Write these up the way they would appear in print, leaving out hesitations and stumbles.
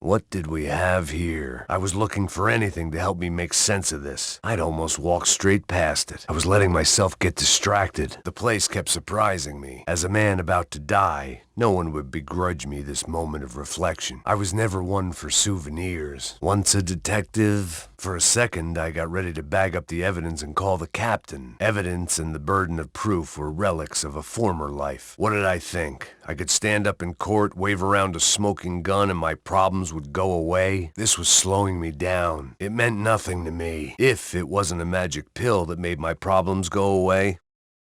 What did we have here? I was looking for anything to help me make sense of this. I'd almost walked straight past it. I was letting myself get distracted. The place kept surprising me. As a man about to die, no one would begrudge me this moment of reflection. I was never one for souvenirs. Once a detective, for a second I got ready to bag up the evidence and call the captain. Evidence and the burden of proof were relics of a former life. What did I think? I could stand up in court, wave around a smoking gun, and my problems would go away? This was slowing me down. It meant nothing to me. If it wasn't a magic pill that made my problems go away,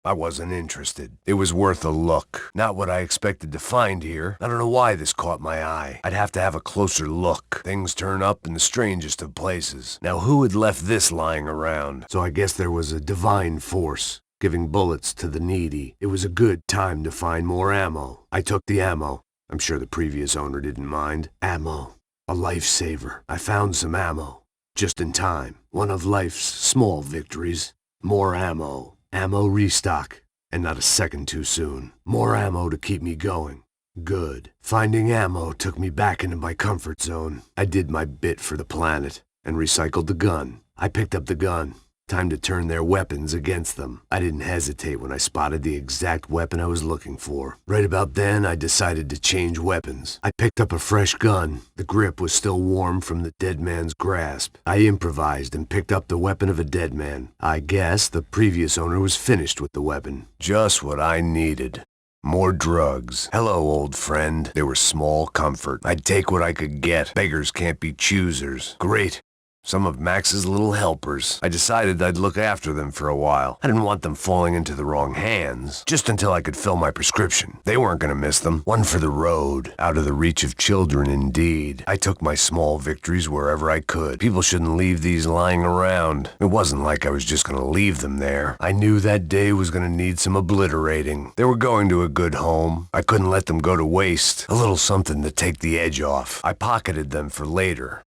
I wasn't interested. It was worth a look. Not what I expected to find here. I don't know why this caught my eye. I'd have to have a closer look. Things turn up in the strangest of places. Now who had left this lying around? So I guess there was a divine force giving bullets to the needy. It was a good time to find more ammo. I took the ammo. I'm sure the previous owner didn't mind. Ammo. A lifesaver. I found some ammo. Just in time. One of life's small victories. More ammo. Ammo restock. And not a second too soon. More ammo to keep me going. Good. Finding ammo took me back into my comfort zone. I did my bit for the planet and recycled the gun. I picked up the gun. Time to turn their weapons against them. I didn't hesitate when I spotted the exact weapon I was looking for. Right about then, I decided to change weapons. I picked up a fresh gun. The grip was still warm from the dead man's grasp. I improvised and picked up the weapon of a dead man. I guess the previous owner was finished with the weapon. Just what I needed. More drugs. Hello, old friend. They were small comfort. I'd take what I could get. Beggars can't be choosers. Great. Some of Max's little helpers. I decided I'd look after them for a while. I didn't want them falling into the wrong hands, just until I could fill my prescription. They weren't gonna miss them. One for the road, out of the reach of children indeed. I took my small victories wherever I could. People shouldn't leave these lying around. It wasn't like I was just gonna leave them there. I knew that day was gonna need some obliterating. They were going to a good home. I couldn't let them go to waste. A little something to take the edge off. I pocketed them for later.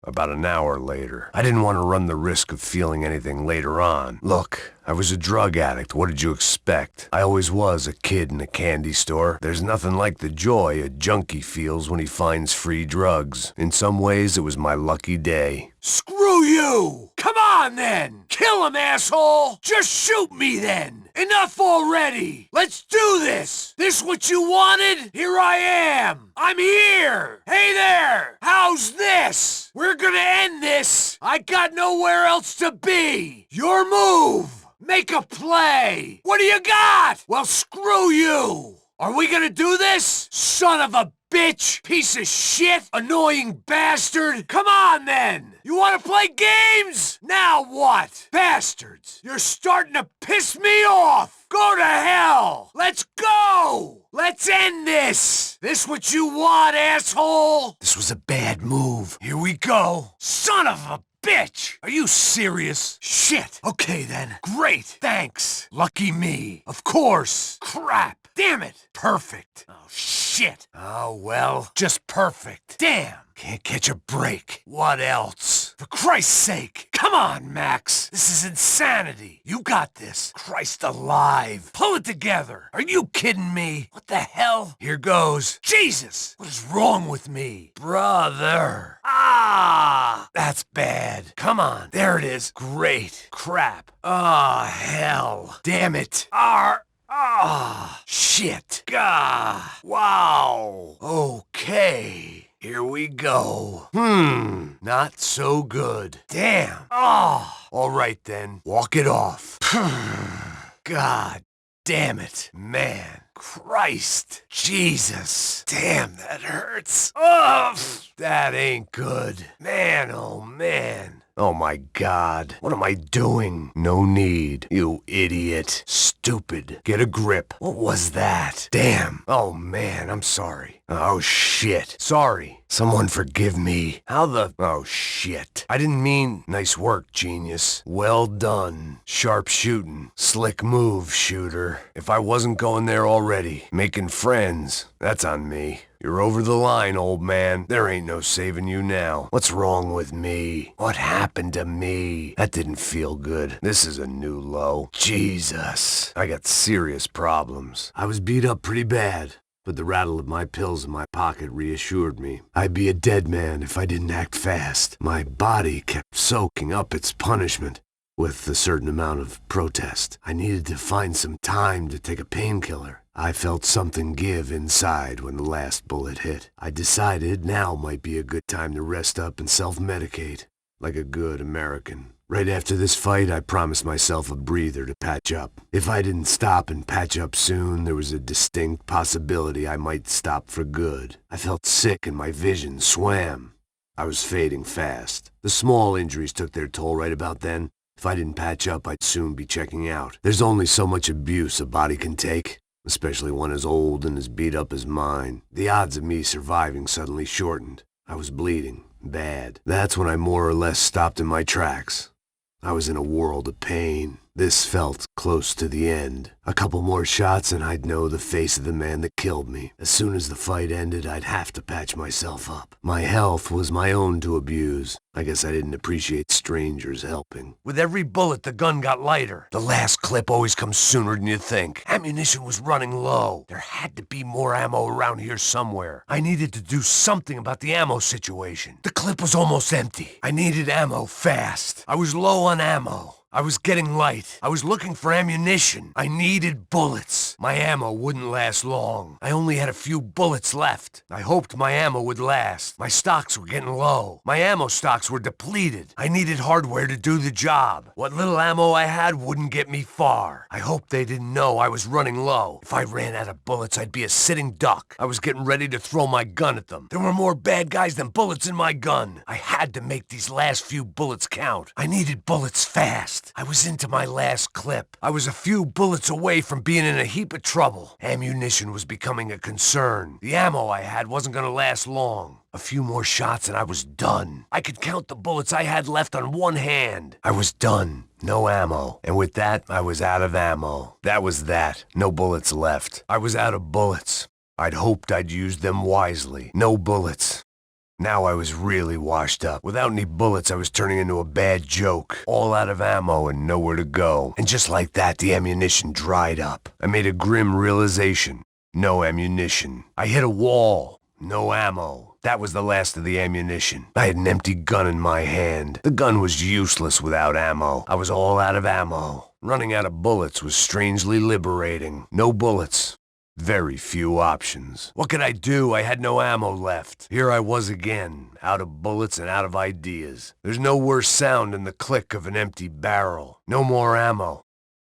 About an hour later. I didn't want to run the risk of feeling anything later on. Look, I was a drug addict. What did you expect? I always was a kid in a candy store. There's nothing like the joy a junkie feels when he finds free drugs. In some ways, it was my lucky day. Screw you! Come on, then! Kill him, asshole! Just shoot me, then! Enough already! Let's do this! This what you wanted? Here I am! I'm here! Hey there! How's this? We're gonna end this! I got nowhere else to be! Your move! Make a play! What do you got? Well, screw you! Are we gonna do this? Son of a bitch! Piece of shit! Annoying bastard! Come on, then! You wanna play games? Now what? Bastards! You're starting to piss me off! Go to hell! Let's go! Let's end this! This what you want, asshole? This was a bad move. Here we go. Son of a bitch! Are you serious? Shit! Okay then. Great! Thanks! Lucky me. Of course! Crap! Damn it! Perfect! Oh, shit! Oh, well, just perfect. Damn! Can't catch a break. What else? For Christ's sake! Come on, Max! This is insanity! You got this! Christ alive! Pull it together! Are you kidding me? What the hell? Here goes. Jesus! What is wrong with me? Brother! Ah! That's bad. Come on. There it is. Great. Crap. Ah, hell. Damn it. Ah, shit. Gah. Wow. Okay. Here we go. Not so good. Damn. Ah. All right then. Walk it off. God damn it. Man. Christ. Jesus. Damn, that hurts. Oh, that ain't good. Man, oh man. Oh my God. What am I doing? No need. You idiot. Stupid. Get a grip. What was that? Damn. Oh man, I'm sorry. Oh shit. Sorry. Someone forgive me. How the... Oh shit. I didn't mean... Nice work, genius. Well done. Sharp shooting. Slick move, shooter. If I wasn't going there already, making friends, that's on me. You're over the line, old man. There ain't no saving you now. What's wrong with me? What happened to me? That didn't feel good. This is a new low. Jesus. I got serious problems. I was beat up pretty bad. but the rattle of my pills in my pocket reassured me. I'd be a dead man if I didn't act fast. My body kept soaking up its punishment with a certain amount of protest. I needed to find some time to take a painkiller. I felt something give inside when the last bullet hit. I decided now might be a good time to rest up and self-medicate, like a good American. Right after this fight, I promised myself a breather to patch up. If I didn't stop and patch up soon, there was a distinct possibility I might stop for good. I felt sick and my vision swam. I was fading fast. The small injuries took their toll right about then. If I didn't patch up, I'd soon be checking out. There's only so much abuse a body can take, especially one as old and as beat up as mine. The odds of me surviving suddenly shortened. I was bleeding. Bad. That's when I more or less stopped in my tracks. I was in a world of pain. This felt close to the end. A couple more shots and I'd know the face of the man that killed me. As soon as the fight ended, I'd have to patch myself up. My health was my own to abuse. I guess I didn't appreciate strangers helping. With every bullet, the gun got lighter. The last clip always comes sooner than you think. Ammunition was running low. There had to be more ammo around here somewhere. I needed to do something about the ammo situation. The clip was almost empty. I needed ammo fast. I was low on ammo. I was getting light. I was looking for ammunition. I needed bullets. My ammo wouldn't last long. I only had a few bullets left. I hoped my ammo would last. My stocks were getting low. My ammo stocks were depleted. I needed hardware to do the job. What little ammo I had wouldn't get me far. I hoped they didn't know I was running low. If I ran out of bullets, I'd be a sitting duck. I was getting ready to throw my gun at them. There were more bad guys than bullets in my gun. I had to make these last few bullets count. I needed bullets fast. I was into my last clip. I was a few bullets away from being in a heap of trouble. Ammunition was becoming a concern. The ammo I had wasn't gonna last long. A few more shots and I was done. I could count the bullets I had left on one hand. I was done. No ammo. And with that, I was out of ammo. That was that. No bullets left. I was out of bullets. I'd hoped I'd used them wisely. No bullets. Now I was really washed up. Without any bullets, I was turning into a bad joke. All out of ammo and nowhere to go. And just like that, the ammunition dried up. I made a grim realization. No ammunition. I hit a wall. No ammo. That was the last of the ammunition. I had an empty gun in my hand. The gun was useless without ammo. I was all out of ammo. Running out of bullets was strangely liberating. No bullets. Very few options. What could I do? I had no ammo left. Here I was again, out of bullets and out of ideas. There's no worse sound than the click of an empty barrel. No more ammo.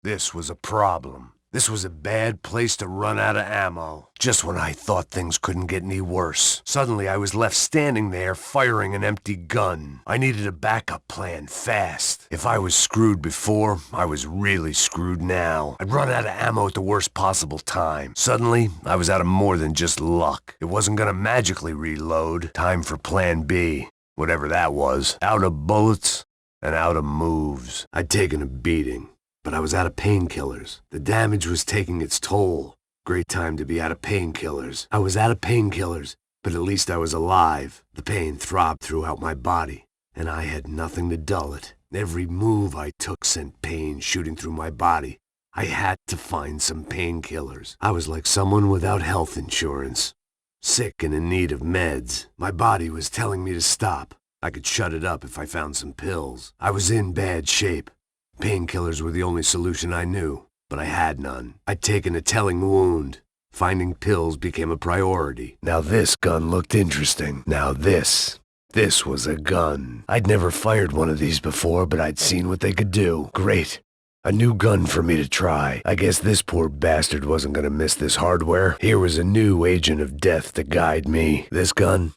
This was a problem. This was a bad place to run out of ammo. Just when I thought things couldn't get any worse. Suddenly I was left standing there firing an empty gun. I needed a backup plan fast. If I was screwed before, I was really screwed now. I'd run out of ammo at the worst possible time. Suddenly, I was out of more than just luck. It wasn't gonna magically reload. Time for plan B. Whatever that was. Out of bullets and out of moves. I'd taken a beating. But I was out of painkillers. The damage was taking its toll. Great time to be out of painkillers. I was out of painkillers, but at least I was alive. The pain throbbed throughout my body, and I had nothing to dull it. Every move I took sent pain shooting through my body. I had to find some painkillers. I was like someone without health insurance. Sick and in need of meds. My body was telling me to stop. I could shut it up if I found some pills. I was in bad shape. Painkillers were the only solution I knew, but I had none. I'd taken a telling wound. Finding pills became a priority. Now this gun looked interesting. Now this was a gun. I'd never fired one of these before, but I'd seen what they could do. Great. A new gun for me to try. I guess this poor bastard wasn't gonna miss this hardware. Here was a new agent of death to guide me. This gun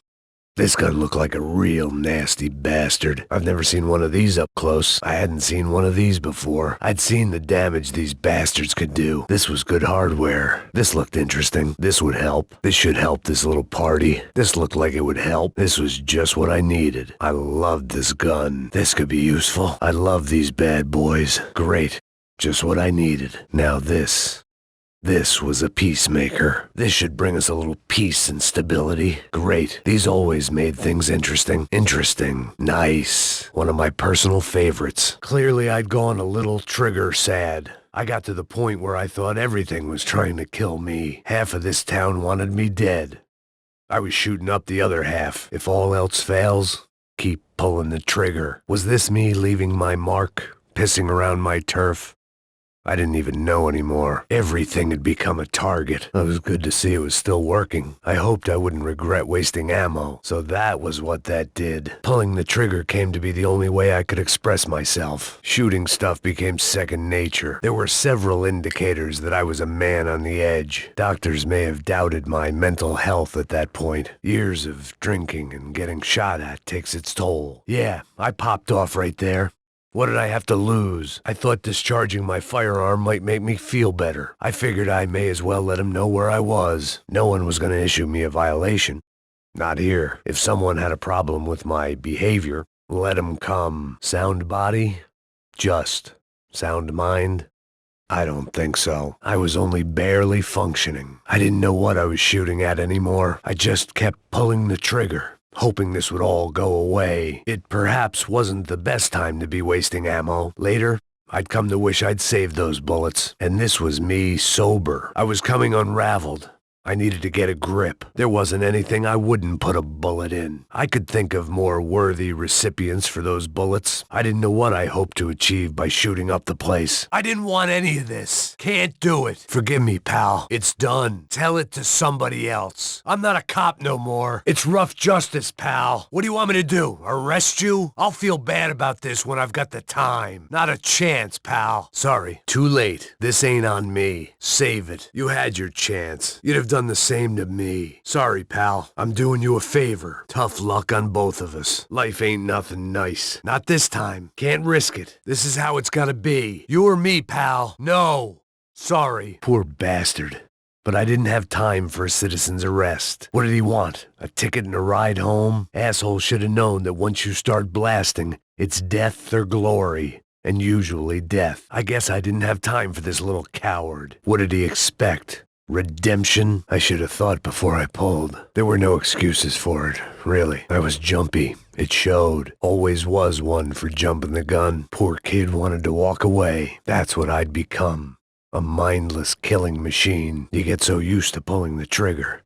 looked like a real nasty bastard. I've never seen one of these up close. I hadn't seen one of these before. I'd seen the damage these bastards could do. This was good hardware. This looked interesting. This would help. This should help this little party. This looked like it would help. This was just what I needed. I loved this gun. This could be useful. I love these bad boys. Great. Just what I needed. Now this was a peacemaker. This should bring us a little peace and stability. Great. These always made things interesting. Interesting. Nice. One of my personal favorites. Clearly I'd gone a little trigger sad. I got to the point where I thought everything was trying to kill me. Half of this town wanted me dead. I was shooting up the other half. If all else fails, keep pulling the trigger. Was this me leaving my mark, pissing around my turf? I didn't even know anymore. Everything had become a target. It was good to see it was still working. I hoped I wouldn't regret wasting ammo. So that was what that did. Pulling the trigger came to be the only way I could express myself. Shooting stuff became second nature. There were several indicators that I was a man on the edge. Doctors may have doubted my mental health at that point. Years of drinking and getting shot at takes its toll. Yeah, I popped off right there. What did I have to lose? I thought discharging my firearm might make me feel better. I figured I may as well let him know where I was. No one was going to issue me a violation. Not here. If someone had a problem with my behavior, let him come. Sound body? Just. Sound mind? I don't think so. I was only barely functioning. I didn't know what I was shooting at anymore. I just kept pulling the trigger, hoping this would all go away. It perhaps wasn't the best time to be wasting ammo. Later, I'd come to wish I'd saved those bullets. And this was me sober. I was coming unraveled. I needed to get a grip. There wasn't anything I wouldn't put a bullet in. I could think of more worthy recipients for those bullets. I didn't know what I hoped to achieve by shooting up the place. I didn't want any of this. Can't do it. Forgive me, pal. It's done. Tell it to somebody else. I'm not a cop no more. It's rough justice, pal. What do you want me to do? Arrest you? I'll feel bad about this when I've got the time. Not a chance, pal. Sorry. Too late. This ain't on me. Save it. You had your chance. You'd have done the same to me. Sorry, pal. I'm doing you a favor. Tough luck on both of us. Life ain't nothing nice. Not this time. Can't risk it. This is how it's gotta be. You or me, pal. No. Sorry. Poor bastard. But I didn't have time for a citizen's arrest. What did he want? A ticket and a ride home? Asshole should have known that once you start blasting, it's death or glory. And usually death. I guess I didn't have time for this little coward. What did he expect? Redemption? I should have thought before I pulled. There were no excuses for it, really. I was jumpy. It showed. Always was one for jumping the gun. Poor kid wanted to walk away. That's what I'd become. A mindless killing machine. You get so used to pulling the trigger.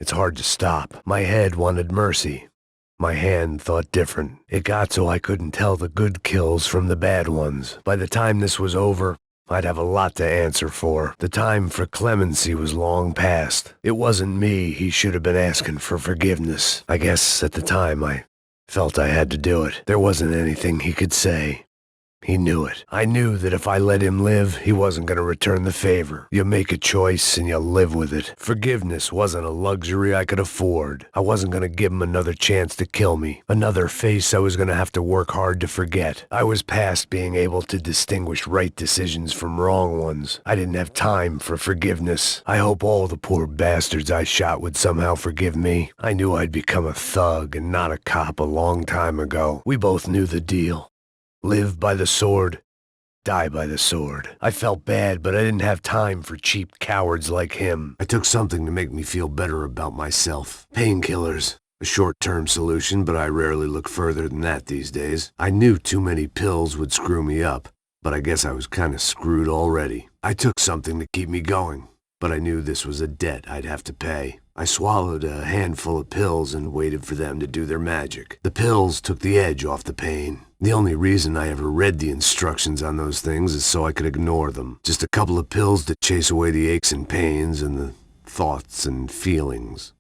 It's hard to stop. My head wanted mercy. My hand thought different. It got so I couldn't tell the good kills from the bad ones. By the time this was over, I'd have a lot to answer for. The time for clemency was long past. It wasn't me he should have been asking for forgiveness. I guess at the time I felt I had to do it. There wasn't anything he could say. He knew it. I knew that if I let him live, he wasn't going to return the favor. You make a choice and you live with it. Forgiveness wasn't a luxury I could afford. I wasn't going to give him another chance to kill me. Another face I was going to have to work hard to forget. I was past being able to distinguish right decisions from wrong ones. I didn't have time for forgiveness. I hope all the poor bastards I shot would somehow forgive me. I knew I'd become a thug and not a cop a long time ago. We both knew the deal. Live by the sword, die by the sword. I felt bad, but I didn't have time for cheap cowards like him. I took something to make me feel better about myself. Painkillers. A short-term solution, but I rarely look further than that these days. I knew too many pills would screw me up, but I guess I was kind of screwed already. I took something to keep me going, but I knew this was a debt I'd have to pay. I swallowed a handful of pills and waited for them to do their magic. The pills took the edge off the pain. The only reason I ever read the instructions on those things is so I could ignore them. Just a couple of pills to chase away the aches and pains and the thoughts and feelings.